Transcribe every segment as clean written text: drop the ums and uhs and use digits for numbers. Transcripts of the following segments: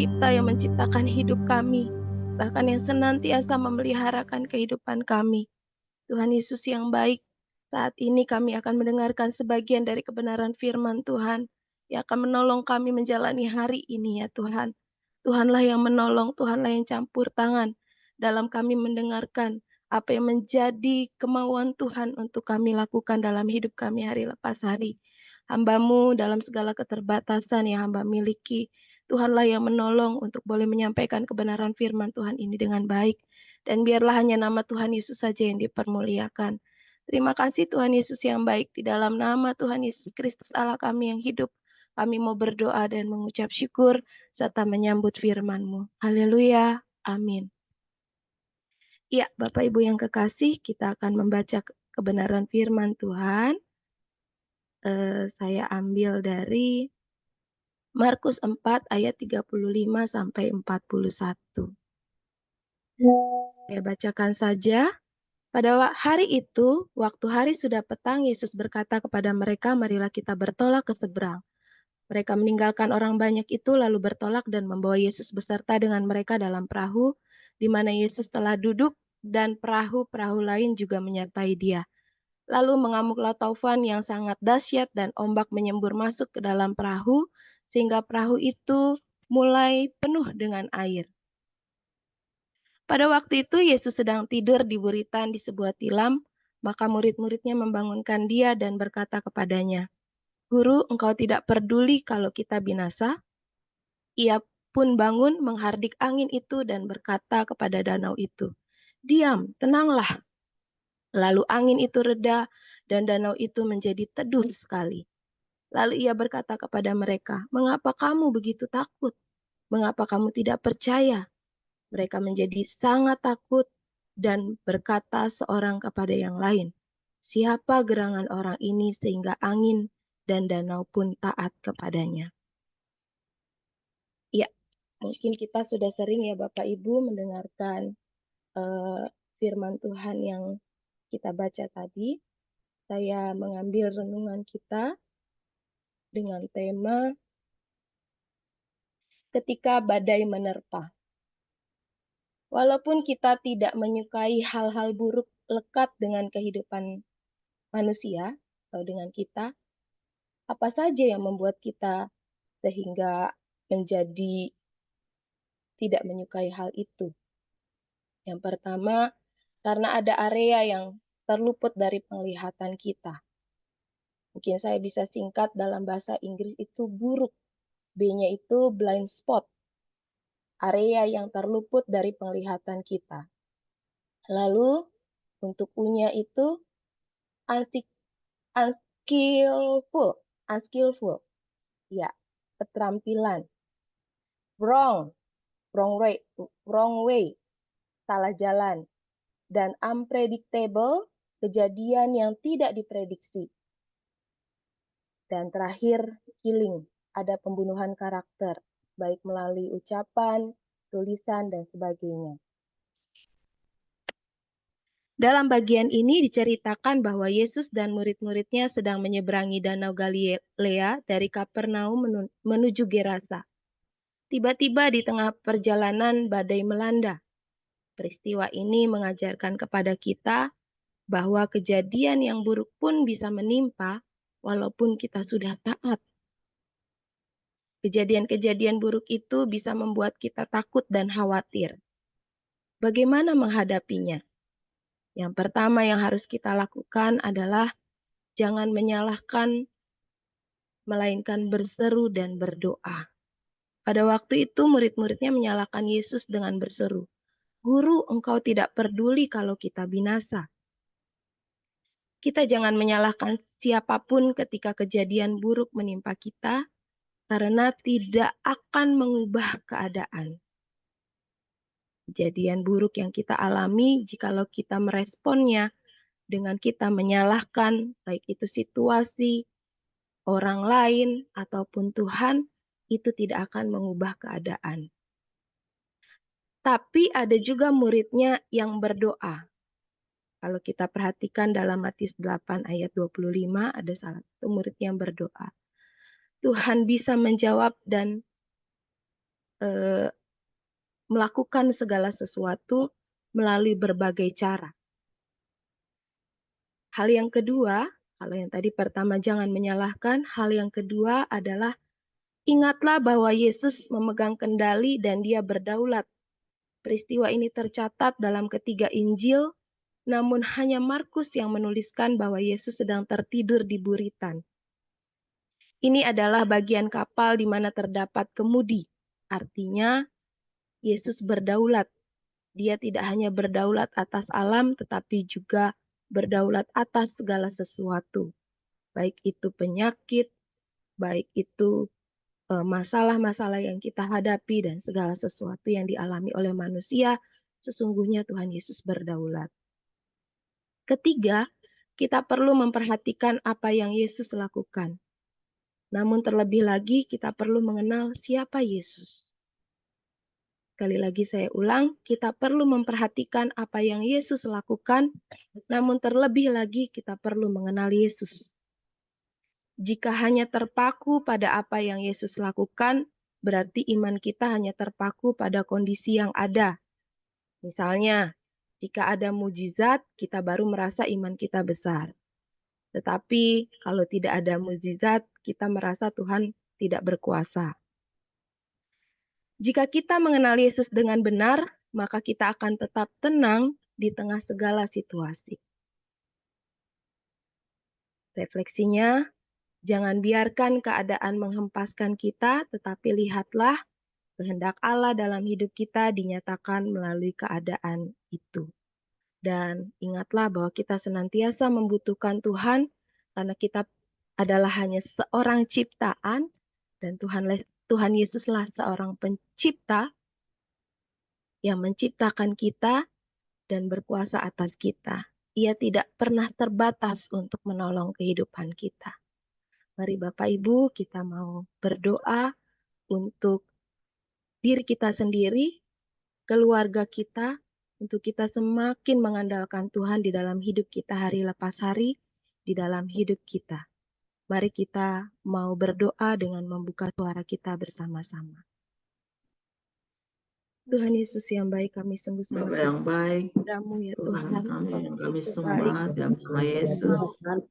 pencipta yang menciptakan hidup kami, bahkan yang senantiasa memeliharakan kehidupan kami. Tuhan Yesus yang baik, saat ini kami akan mendengarkan sebagian dari kebenaran firman Tuhan yang akan menolong kami menjalani hari ini ya Tuhan. Tuhanlah yang menolong, Tuhanlah yang campur tangan dalam kami mendengarkan apa yang menjadi kemauan Tuhan untuk kami lakukan dalam hidup kami hari lepas hari. Hamba-Mu dalam segala keterbatasan yang hamba miliki, Tuhanlah yang menolong untuk boleh menyampaikan kebenaran firman Tuhan ini dengan baik. Dan biarlah hanya nama Tuhan Yesus saja yang dipermuliakan. Terima kasih Tuhan Yesus yang baik. Di dalam nama Tuhan Yesus Kristus Allah kami yang hidup, kami mau berdoa dan mengucap syukur serta menyambut firman-Mu. Haleluya. Amin. Ya, Bapak Ibu yang kekasih, kita akan membaca kebenaran firman Tuhan. Saya ambil dari Markus 4 ayat 35 sampai 41. Saya bacakan saja. Pada hari itu, waktu hari sudah petang, Yesus berkata kepada mereka, "Marilah kita bertolak ke seberang." Mereka meninggalkan orang banyak itu, lalu bertolak dan membawa Yesus beserta dengan mereka dalam perahu, di mana Yesus telah duduk, dan perahu-perahu lain juga menyertai Dia. Lalu mengamuklah taufan yang sangat dahsyat, dan ombak menyembur masuk ke dalam perahu, sehingga perahu itu mulai penuh dengan air. Pada waktu itu Yesus sedang tidur di buritan di sebuah tilam, maka murid-muridnya membangunkan Dia dan berkata kepadanya, "Guru, engkau tidak peduli kalau kita binasa?" Ia pun bangun menghardik angin itu dan berkata kepada danau itu, "Diam, tenanglah." Lalu angin itu reda dan danau itu menjadi teduh sekali. Lalu ia berkata kepada mereka, "Mengapa kamu begitu takut? Mengapa kamu tidak percaya?" Mereka menjadi sangat takut dan berkata seorang kepada yang lain, "Siapa gerangan orang ini sehingga angin dan danau pun taat kepadanya?" Ya, mungkin kita sudah sering ya Bapak Ibu mendengarkan firman Tuhan yang kita baca tadi. Saya mengambil renungan kita dengan tema ketika badai menerpa. Walaupun kita tidak menyukai hal-hal buruk lekat dengan kehidupan manusia atau dengan kita, apa saja yang membuat kita sehingga menjadi tidak menyukai hal itu? Yang pertama, karena ada area yang terluput dari penglihatan kita. Mungkin saya bisa singkat dalam bahasa Inggris itu buruk. B-nya itu blind spot, area yang terluput dari penglihatan kita. Lalu untuk U-nya itu unskillful, ya, keterampilan. Wrong way, salah jalan. Dan unpredictable, kejadian yang tidak diprediksi. Dan terakhir, killing, ada pembunuhan karakter, baik melalui ucapan, tulisan, dan sebagainya. Dalam bagian ini diceritakan bahwa Yesus dan murid-muridnya sedang menyeberangi Danau Galilea dari Kapernaum menuju Gerasa. Tiba-tiba di tengah perjalanan badai melanda. Peristiwa ini mengajarkan kepada kita bahwa kejadian yang buruk pun bisa menimpa walaupun kita sudah taat. Kejadian-kejadian buruk itu bisa membuat kita takut dan khawatir. Bagaimana menghadapinya? Yang pertama yang harus kita lakukan adalah jangan menyalahkan, melainkan berseru dan berdoa. Pada waktu itu murid-muridnya menyalahkan Yesus dengan berseru, "Guru, engkau tidak peduli kalau kita binasa." Kita jangan menyalahkan siapapun ketika kejadian buruk menimpa kita, karena tidak akan mengubah keadaan. Kejadian buruk yang kita alami, jikalau kita meresponnya dengan kita menyalahkan, baik itu situasi, orang lain, ataupun Tuhan, itu tidak akan mengubah keadaan. Tapi ada juga muridnya yang berdoa. Kalau kita perhatikan dalam Matius 8 ayat 25, ada salah satu murid yang berdoa. Tuhan bisa menjawab dan melakukan segala sesuatu melalui berbagai cara. Hal yang kedua, kalau yang tadi pertama jangan menyalahkan, hal yang kedua adalah ingatlah bahwa Yesus memegang kendali dan dia berdaulat. Peristiwa ini tercatat dalam ketiga Injil, namun hanya Markus yang menuliskan bahwa Yesus sedang tertidur di buritan. Ini adalah bagian kapal di mana terdapat kemudi. Artinya, Yesus berdaulat. Dia tidak hanya berdaulat atas alam, tetapi juga berdaulat atas segala sesuatu. Baik itu penyakit, baik itu masalah-masalah yang kita hadapi, dan segala sesuatu yang dialami oleh manusia, sesungguhnya Tuhan Yesus berdaulat. Ketiga, kita perlu memperhatikan apa yang Yesus lakukan. Namun terlebih lagi, kita perlu mengenal siapa Yesus. Sekali lagi saya ulang, kita perlu memperhatikan apa yang Yesus lakukan, namun terlebih lagi kita perlu mengenal Yesus. Jika hanya terpaku pada apa yang Yesus lakukan, berarti iman kita hanya terpaku pada kondisi yang ada. Misalnya, jika ada mujizat, kita baru merasa iman kita besar. Tetapi kalau tidak ada mujizat, kita merasa Tuhan tidak berkuasa. Jika kita mengenal Yesus dengan benar, maka kita akan tetap tenang di tengah segala situasi. Refleksinya, jangan biarkan keadaan menghempaskan kita, tetapi lihatlah kehendak Allah dalam hidup kita dinyatakan melalui keadaan itu. Dan ingatlah bahwa kita senantiasa membutuhkan Tuhan, karena kita adalah hanya seorang ciptaan, dan Tuhan Yesuslah seorang pencipta yang menciptakan kita dan berkuasa atas kita. Ia tidak pernah terbatas untuk menolong kehidupan kita. Mari Bapak Ibu, kita mau berdoa untuk diri kita sendiri, keluarga kita, untuk kita semakin mengandalkan Tuhan di dalam hidup kita hari lepas hari, di dalam hidup kita. Mari kita mau berdoa dengan membuka suara kita bersama-sama. Tuhan Yesus yang baik, kami sungguh sangat Bapa yang baik, padamu ya Tuhan Tuhan. kami yang kami Itu sembah dalam nama Yesus.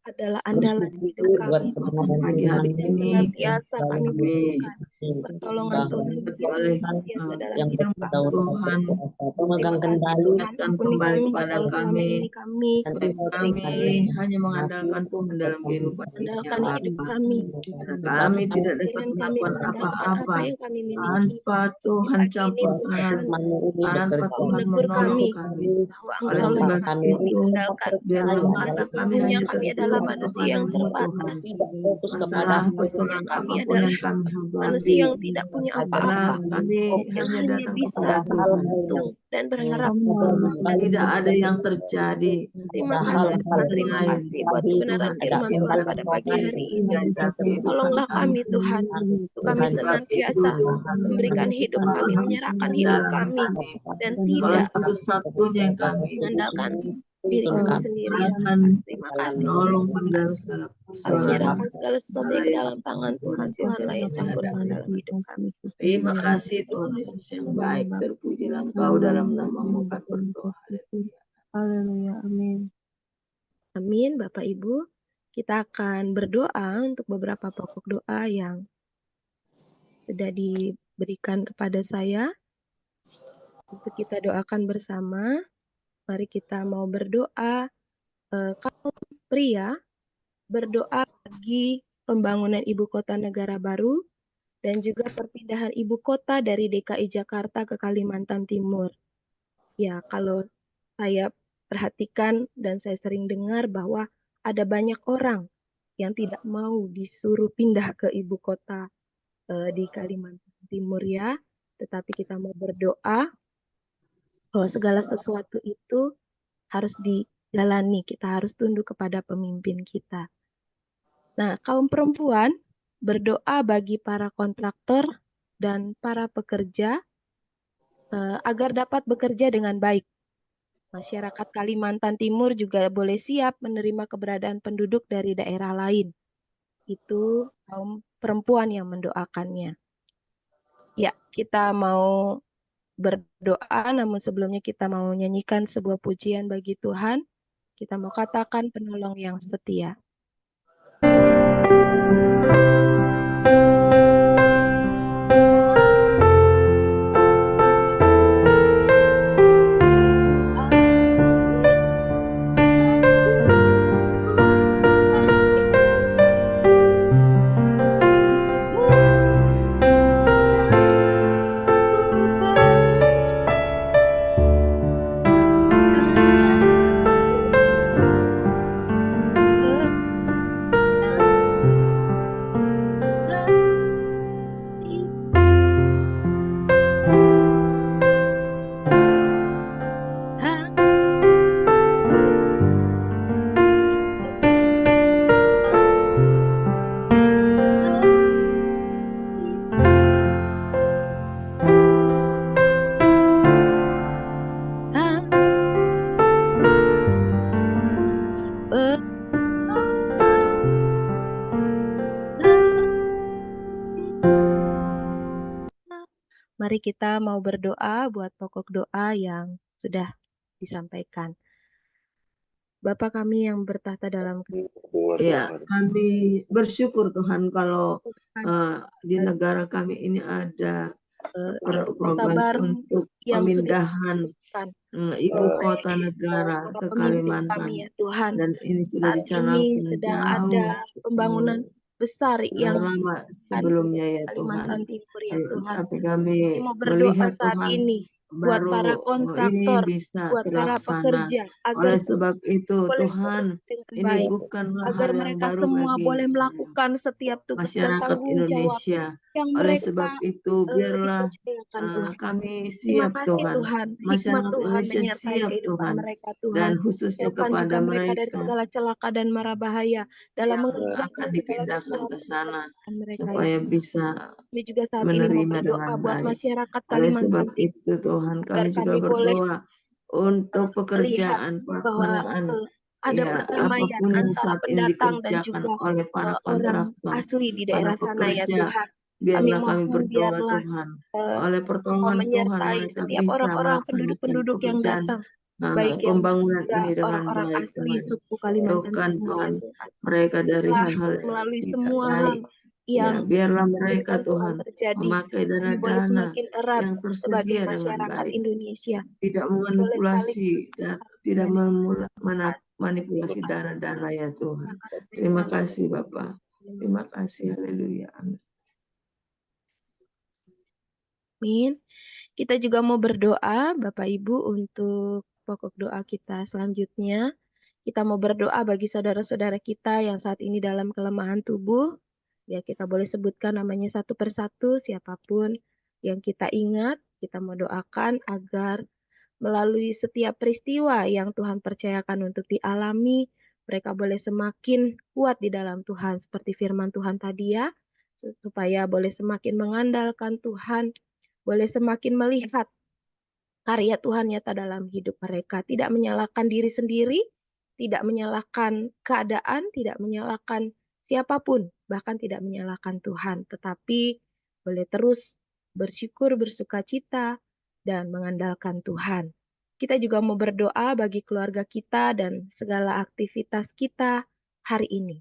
adalah andalan hidup kami. Kesempatan pagi hari Dan ini senantiasa kami kami butuhkan pertolongan Tuhan yang oleh senantiasa dalam hidup firman kami. Tuhan Terima kasih Tuhan, ingatkan ampuni kembali kami kepada kalau selama ini kami supaya kami hanya mengandalkan Tuhan dalam kehidupan ini ya mengandalkan hidup Bapa. kami. Karena kami tidak dapat Dengan kami melakukan mengandalkan apa apa-apa yang kami miliki. tanpa Tuhan Pagi ini campur Tuhan, tanpa Engkau Tuhan menegur menolong kami kami. bahwa Oleh Engkau lah sebab yang itu, mengandalkan. biarlah Karena mata kami sesungguhnya hanya kami adalah tertuju manusia yang kepadamu Tuhan. terbatas. Masalah Sesungguhnya persoalan kami apapun yang adalah kami manusia hadapi, yang tidak punya biarlah apa-apa, kami yang hanya hanya datang bisa kepada Tuhan. bergantung dan berharap pada Tidak ada Tuhan. yang terjadi Terima kasih yang Tuhan, terima selain kasih buat Tuhan kebenaran firman Tuhan izinkan pada pagi terjadi hari ini. dalam kehidupan Tolonglah kami kami. Tuhan, untuk Oleh kami sebab itu senantiasa Tuhan memberikan hidup kami, menyerahkan hidup andalan kami, kami. dan Kalau tidak satu-satunya yang kami mengandalkan butuhkan diri kami sendiri ya akan Tuhan. Terima kasih Tuhan. menolong kami dalam segala Kami persoalan menyerahkan segala sesuatu yang masalah di yang dalam tangan Tuhan. Tuhanlah yang kami campur tangan hadapi. dalam hidup kami. Terima kasih Tuhan Yesus yang baik. Terpujilah Engkau dalam namamu kami berdoa. Haleluya, amin. Amin, Bapak Ibu. Kita akan berdoa untuk beberapa pokok doa yang sudah diberikan kepada saya. Untuk kita doakan bersama. Mari kita mau berdoa. Kaum pria berdoa bagi pembangunan ibu kota negara baru dan juga perpindahan ibu kota dari DKI Jakarta ke Kalimantan Timur. Ya, kalau saya perhatikan dan saya sering dengar bahwa ada banyak orang yang tidak mau disuruh pindah ke ibu kota di Kalimantan Timur ya, tetapi kita mau berdoa bahwa segala sesuatu itu harus dijalani, kita harus tunduk kepada pemimpin kita. Nah, kaum perempuan berdoa bagi para kontraktor dan para pekerja agar dapat bekerja dengan baik. Masyarakat Kalimantan Timur juga boleh siap menerima keberadaan penduduk dari daerah lain. Itu kaum perempuan yang mendoakannya. Ya, kita mau berdoa, namun sebelumnya kita mau nyanyikan sebuah pujian bagi Tuhan. Kita mau katakan penolong yang setia. Mari kita mau berdoa buat pokok doa yang sudah disampaikan. Bapa kami yang bertahta dalam Ya, kami bersyukur Tuhan kalau di negara kami ini ada program untuk pemindahan ibu kota negara ke Kalimantan, ya Tuhan. dan ini sudah Saat dicanangkan ini sedang ada pembangunan besar yang lama sebelumnya ya Kalimantan Tuhan. Timur ya Tuhan. Tapi kami Mau berdoa melihat saat Tuhan ini buat baru para ini kontraktor, bisa buat para terlaksana. pekerja, agar Oleh sebab itu boleh Tuhan, dengan ini baik, bukanlah agar hal yang mereka baru semua bagi boleh melakukan setiap tugas dan masyarakat tanggung jawab Indonesia. yang Oleh mereka sebab itu biarlah dipercayakan Tuhan. kami Terima siap kasih Tuhan, Tuhan, hikmat masyarakat Tuhan Indonesia menyertai siap kehidupan Tuhan, mereka dan Tuhan. khususnya Jauhkan kepada juga mereka dari mereka segala celaka dan mara bahaya dalam yang mengerjakan akan segala dipindahkan sesuatu ke sana pekerjaan mereka ya. supaya bisa Kami juga saat ini mau menerima berdoa dengan buat baik. masyarakat Oleh Kalimantan sebab Timur, itu Tuhan, agar kami juga kami boleh berdoa untuk melihat pekerjaan bahwa pelaksanaan ada ya perdamaian apapun yang antara saat ini pendatang dan dikerjakan juga oleh para orang kontraktor, asli di para daerah sana ya pekerja. Tuhan. Kami Biarlah kami mohon berdoa biarlah Tuhan, uh, oleh pertolongan Tuhan menyertai mereka setiap bisa orang-orang melaksanakan penduduk-penduduk yang pekerjaan datang, baik yang pembangunan juga ini dengan orang-orang baik asli Tuhan. suku Kalimantan Jauhkan Timur ya Tuhan Tuhan. mereka dari Setelah hal-hal yang melalui tidak semua hal baik. yang Ya, biarlah mereka firman Tuhan Tuhan terjadi, memakai kami boleh dana-dana semakin erat yang sebagai tersedia dengan masyarakat baik, Indonesia. tidak Boleh saling memanipulasi dan tidak berdoa. manipulasi dana-dana ya Tuhan. Terima Terima kasih Bapak. Terima kasih. Haleluya. Amin. Amin. Kita juga mau berdoa, Bapak Ibu, untuk pokok doa kita selanjutnya. Kita mau berdoa bagi saudara-saudara kita yang saat ini dalam kelemahan tubuh. Ya, kita boleh sebutkan namanya satu persatu, siapapun yang kita ingat, kita mau doakan agar melalui setiap peristiwa yang Tuhan percayakan untuk dialami, mereka boleh semakin kuat di dalam Tuhan, seperti firman Tuhan tadi ya, supaya boleh semakin mengandalkan Tuhan, boleh semakin melihat karya Tuhan nyata dalam hidup mereka, tidak menyalahkan diri sendiri, tidak menyalahkan keadaan, tidak menyalahkan siapapun, bahkan tidak menyalahkan Tuhan, tetapi boleh terus bersyukur, bersuka cita, dan mengandalkan Tuhan. Kita juga mau berdoa bagi keluarga kita dan segala aktivitas kita hari ini,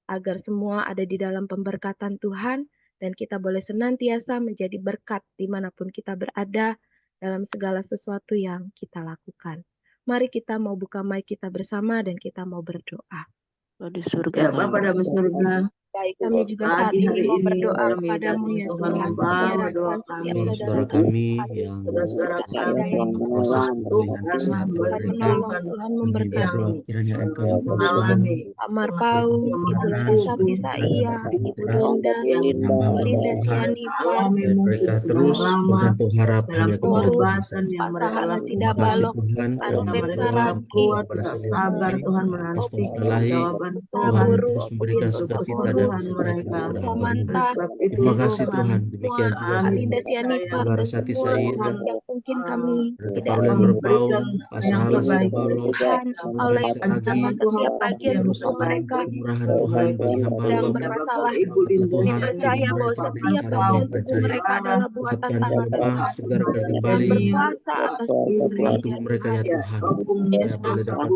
agar semua ada di dalam pemberkatan Tuhan, dan kita boleh senantiasa menjadi berkat dimanapun kita berada, dalam segala sesuatu yang kita lakukan. Mari kita mau buka mic kita bersama dan kita mau berdoa. Di surga. Ya, Bapa dalam surga, Baik, kami juga saat pagi ini hari mau ini berdoa kami kepadamu datang ya Tuhan Tuhan. membawa doa Menyerahkan setiap kami, saudara kami yang saudara-saudara kami, proses Tuhan pemulihan kesehatan Tuhan mereka. menolong, Tuhan Kami memberkati. berdoa kiranya Engkau yang Tuhan mengalami Pak Marpau, Ibu berkenan Lita supaya Sapisa mereka Iya, dapat Ibu sejahtera Linda, yang Bu hamba-Mu Linda Tuhan. Sianipar, alami Dan mungkin mereka sudah terus lama bergantung harap dalam hanya kepada Torus, Tuhan pengobatan saja. yang Pak mereka Sahana Terima lakukan. kasih Sidabalok, Tuhan Pak karena Mereka Ruben Engkau mereka telah Saraki, kuat, memberikan kepada tidak setiap sabar kami. Tuhan Terus menantikan terlebih jawaban Putra Tuhan terus Buru, memberikan untuk Yesus sukacita kesembuhan dan Tuhan berserta mereka. kepada Rosa hamba-Mu. Manta, Sebab itu Terima kasih Tuhan, Tuhan. Demikian semua juga Kak kami Linda percaya Sianipar saudara dan Sati semua Said, Tuhan yang mungkin kami Pendeta tidak Parlen tahu Berpau, memberikan Pak yang Sahala terbaik Sitabalo, bagi Tuhan, mereka. Allah yang Saragi, menentukan Tuhan setiap pasti bagian yang tubuh terbaik mereka bagi kemurahan bagi Tuhan mereka bagi yang sedang hamba-hamba-Mu. punya Bapak bermasalah. Ibu Berkat Linda Kami Tuhan Siani, bagi percaya bahwa mereka Bapak dengan setiap cara Pantau, bagian tubuh mempercayai. mereka Lara, adalah buatan Kuatkan yang tangan lemah, Tuhan segarkan Mari yang kembali Daniel, berkuasa atas tubuh dalam ini tubuh kalian mereka ya Tuhan. ya Tuhan. Opung Supaya Yesus boleh dapat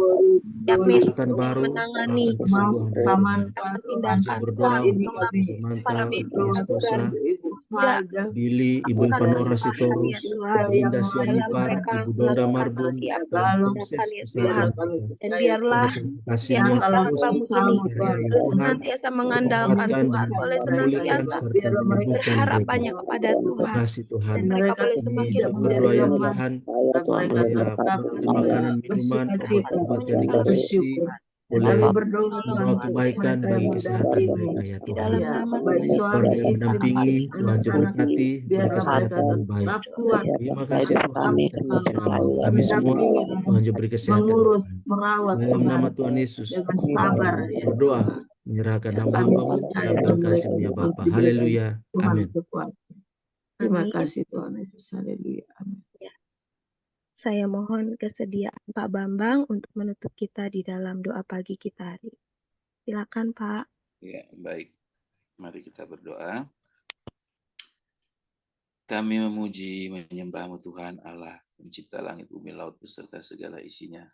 Setiap medis kekuatan yang baru, menangani bahkan Mas kesembuhan dari Tuhan. Samanta dapat Tuhan, Juga tindakan berdoa saat ini untuk kami mengambil para Samanta, medis berdoa dan Estosa, untuk Ibu tidak Falda, Billy, Ibu melakukan Ivanora kesalahan ya Sitorus, Tuhan yang Linda dalam lain Sianipar, mereka Ibu Donda melakukan Marbun, setiap dalam balon tindakan proses ya biar Tuhan. kesehatan kami juga. Dan percaya biarlah Tuhan Mereka setiap yang kasih-Mu kalau hamba-Mu berusaha ini karya ya membantu Tuhan, senantiasa untuk mengandalkan kuatkan Tuhan, menyembuhkan boleh mereka ya memulihkan senantiasa Pak, serta biarlah mereka menyembuhkan mereka. berharapannya kepada Terima Tuhan. kasih Tuhan. Dan dan mereka mereka boleh Kami semakin tidak juga menjadi berdoa ya mengerti lemah, Tuhan, dan mereka supaya tetap berkat makanan, minuman, bersukacita, obat-obat semuanya yang dalam dikonsumsi bersyukur. dan boleh Kami Allah berdoa menolong Tuhan membawa Tuhan untuk kebaikan mereka yang bagi kesehatan mendampingi, mereka ya di Tuhan. dalam ya nama baik Tuhan suami, Keluarga yang Yesus istri, mendampingi, Kristus. Tuhan juga anak-anak, berkati, beri biarlah mereka kesehatan yang tetap baik. kuat, Terima kasih Tuhan, tetap dan dalam kami semua, mendampingi, Tuhan juga beri kesehatan yang mengurus, baik. merawat Dalam Tuhan nama Tuhan Yesus, dengan kami sabar ya berdoa, Yesus. menyerahkan Ya, kami hamba-Mu percaya dalam dan dalam mereka kasih-Mu ya juga Bapa. diberikan Haleluya. Tuhan Amin. kekuatan. Terima Amin. kasih Tuhan Yesus. Haleluya. Amin. Saya mohon kesediaan Pak Bambang untuk menutup kita di dalam doa pagi kita hari. Silakan Pak. Ya, baik. Mari kita berdoa. Kami memuji, menyembah-Mu Tuhan Allah, pencipta langit, bumi, laut, beserta segala isinya.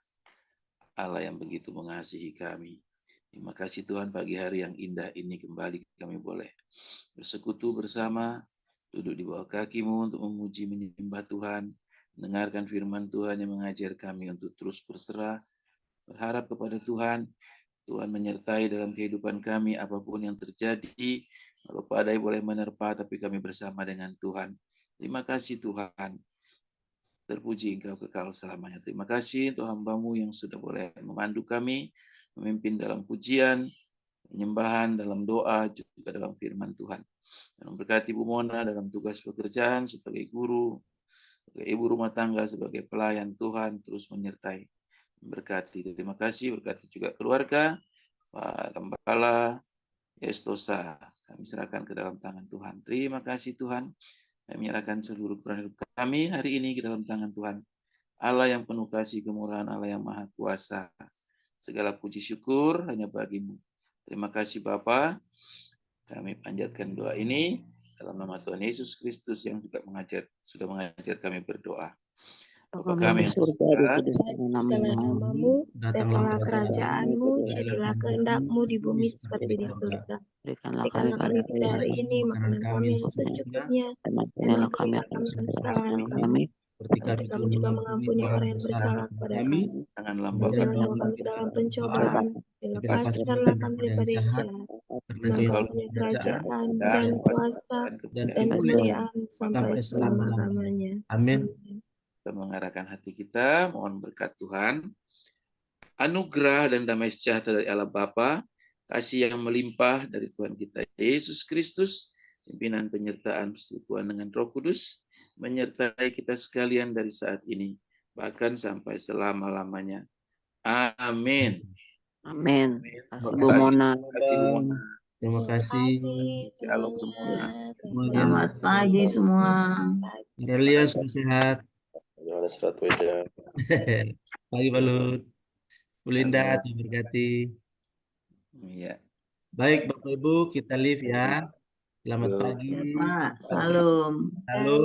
Allah yang begitu mengasihi kami. Terima kasih Tuhan, pagi hari yang indah ini kembali kami boleh bersekutu bersama, duduk di bawah kaki-Mu untuk memuji, menyembah Tuhan, mendengarkan firman Tuhan yang mengajar kami untuk terus berserah, berharap kepada Tuhan. Tuhan menyertai dalam kehidupan kami, apapun yang terjadi, walau badai boleh menerpa, tapi kami bersama dengan Tuhan. Terima kasih Tuhan. Terpuji Engkau kekal selamanya. Terima kasih untuk hamba-Mu yang sudah boleh memandu kami, memimpin dalam pujian, penyembahan, dalam doa, juga dalam firman Tuhan. Dan memberkati Bu Mona dalam tugas pekerjaan sebagai guru, sebagai ibu rumah tangga, sebagai pelayan Tuhan, terus menyertai, memberkati. Terima kasih, berkati juga keluarga, Pak Gembala, Estosa, kami serahkan ke dalam tangan Tuhan. Terima kasih Tuhan. Kami menyerahkan seluruh peran hidup kami hari ini ke dalam tangan Tuhan. Allah yang penuh kasih, kemurahan, Allah yang maha kuasa. Segala puji syukur hanya bagi-Mu. Terima kasih Bapa. Kami panjatkan doa ini dalam nama Tuhan Yesus Kristus yang juga sudah mengajar kami berdoa. Bapa kami yang Segala namamu, Datanglah datanglah kerajaanmu, jadilah kehendak-Mu di bumi seperti di surga. Berikanlah kami pada hari ini makanan kami yang secukupnya, dan ampunilah kami akan kesalahan kami, seperti kami juga mengampuni orang yang bersalah kepada kami. Janganlah Dan jangan bawa kami ke dalam pencobaan, lepaskanlah kami daripada yang jahat. Karena Engkau punya kerajaan dan kuasa dan kemuliaan sampai selama-lamanya. Amin. Kita mengarahkan hati kita, mohon berkat Tuhan. Anugerah dan damai sejahtera dari Allah Bapa, kasih yang melimpah dari Tuhan kita Yesus Kristus, pimpinan penyertaan persekutuan dengan Roh Kudus, menyertai kita sekalian dari saat ini, bahkan sampai selama-lamanya. Amin. Amin. Terima Bu Mona. kasih Bu Mona. Terima kasih. Shalom semua. Semuanya Selamat pagi semua. Aurelia sudah sehat. Yohanes Ratweja. Pagi Balut. Bu Linda diberkati. Iya. Baik Bapak Ibu, kita live ya. Selamat Yo. pagi. Ya, Pak, salam. Halo.